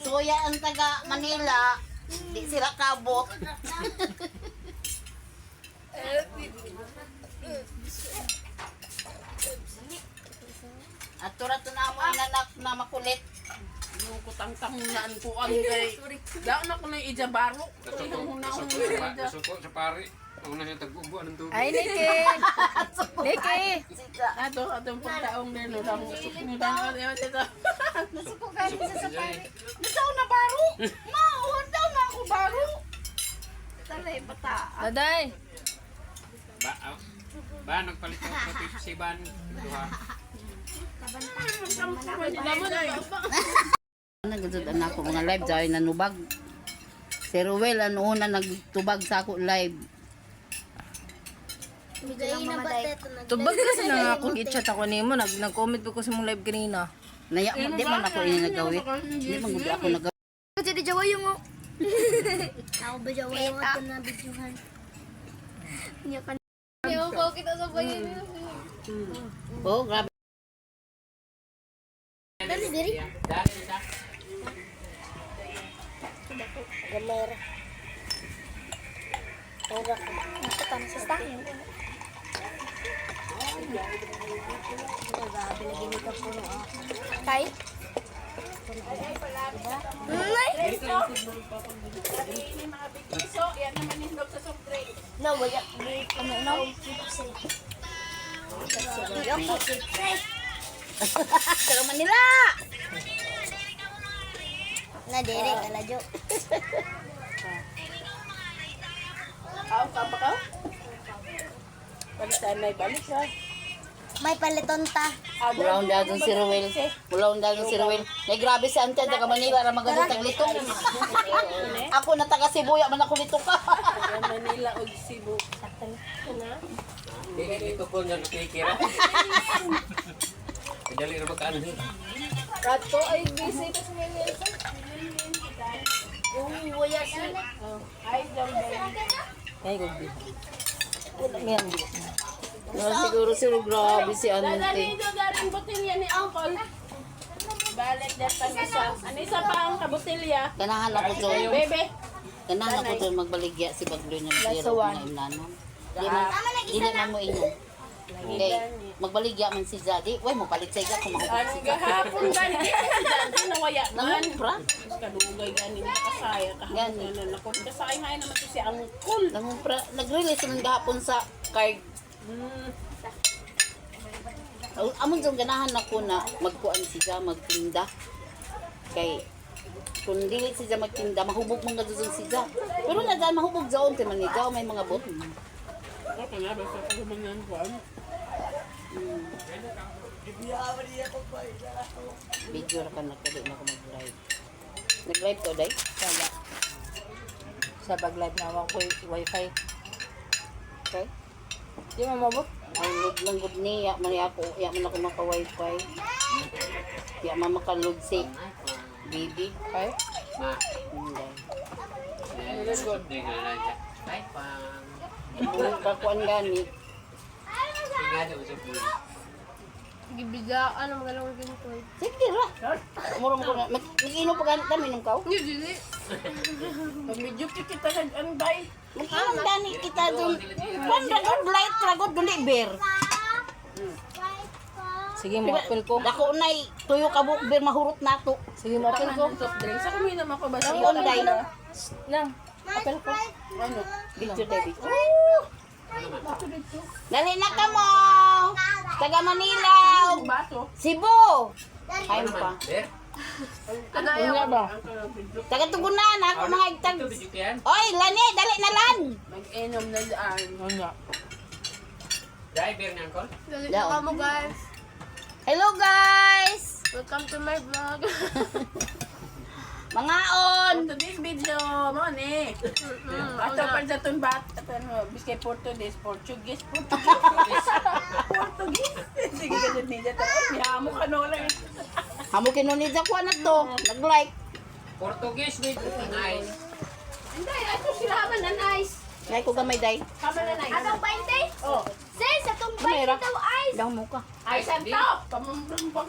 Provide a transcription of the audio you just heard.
Suya ang taga Manila, di sila kabot. At turato na mo inanak na makulit. Yung kutang-tang na ko ang gay. Daan ako na ijabaro. Nasuko sa pari. Ako na siya tag-ubo. Anong tubig? Ay, Niki! Niki! Atong pagtaong din. Nudang dito. Nasuko ka rin sa sapari. Daw na baro. Mauhon daw na ako baro. Talay bata. Daday! Ba, nagpalit ako sa Pepsi-Ban. Ito ha. Nagudod na ako mga live dahil nanubag. Si Ruel ano una nagtubag sa ako live. Tubag kasi na nga akong i-chat ako nimo. Nag-comment ko sa mong live kanina. Naya mo, di man ako ini nagawit. Di man gud ako nagawit. Jadi Jawa yung mo. Ako ba Jawa yung ito na bidyuhan? Hindi ka na po kita sa bayan niya. Oh, grabe. Dali, diri. Gamer. Ora ko. Nakita na sa stahin. Grabe lagi ni ka puno ah. Kay? No, wala. Ano na? Sa Manila. Na dere kala jo. Kau ka ba ka? Balikan na ibalik ha. May paliton ta. Mulaon daw dun si Ruel. Mulaon daw dun si Ruel. Nay grabe si Ante taga Manila ra maganda taglitong. Ako na taga Sibuya man ako nito ka. Manila o Cebu. Ito po niya nakikira. Dali na magkaanhin. Kato ay busy kasi ngayon. Wala si. Ay, jambe. Ay, gobi. Meron di. No, siguro sila grabe si Ante. Dito daring botilya ni Uncle. Balik datan isa. Ano isa pa ang kabotilya? Ganahan ako doon. Bebe. Ganahan ako doon magbaligya si Baglo niya zero na imnanon. Dili man mo inom. Okay, magbaligya man si Zaddy. Uy, mo palit sa iga kung makapit Ano si gahapon gani? Dati nawaya man. Naman, pra? Kadugay gani nakasaya kahapon na nakot kasaya nga naman to si Uncle. Naman, pra? Nag-release ng gahapon sa card. Amon dong ganahan ako na magkuan siya, magtinda. Kay kung dili siya magtinda, mahubog mga dudong siya. Pero na dahil mahubog dyan, kay manigaw, may mga bot. Okay na, basta ko naman yan po. Video ra ka nagkali na ako mag-live. Nag-live to, day? Wala. Sa pag-live na ako wifi. Okay? Di mo mabot? Ang load lang good niya, mani ako, man ako maka-wifi. Iya man maka-load si baby. Okay? Hindi. Hindi nga na dyan. Bye, pang. Kakuan gani. Tingnan mo sa buhay. Gibiga, ano magalang ganito. Sige ra. Muro mo ko na. Mag-inom pa ganit kami ng kaw. Pag medyo kita kag anday. Mag-inom gani kita doon. Kung dragon blight, dragon duli beer. Sige, mo-apel ko. Dako nay, tuyo ka buk beer mahurot nato. Sige, mo-apel ko. Soft drinks. Sa kami naman ko ba? Ang onday. Lang. Apel ko. Ano? Picture Debbie. Dali na ka mo. Taga Manila. Baso. Cebu. Kain pa. Ber? Ano nga ba? Taga Tugunan. Ako mga igtag. Ito, video ko yan. Oy, lani, dali na lan. Mag-enom na daan. Ano? Driver niya, Uncle? Daon. Mo guys. Hello guys. Welcome to my vlog. Mga on. Today's video, mo ni. Ato pa sa tun bat, ano, biskay Portuguese, Portuguese. Sige ka dun niya. Ay, hamo ka no lang. Hamo kinunid ako na to. Nag-like. Portuguese with nice. Hindi, ato sila man na nice. Like ko gamay day. Kama na nice. Atong 20? Oh, Sis, atong Kamera. 20 daw ice. Daw mo ka. ay santo. Pamumbrong pa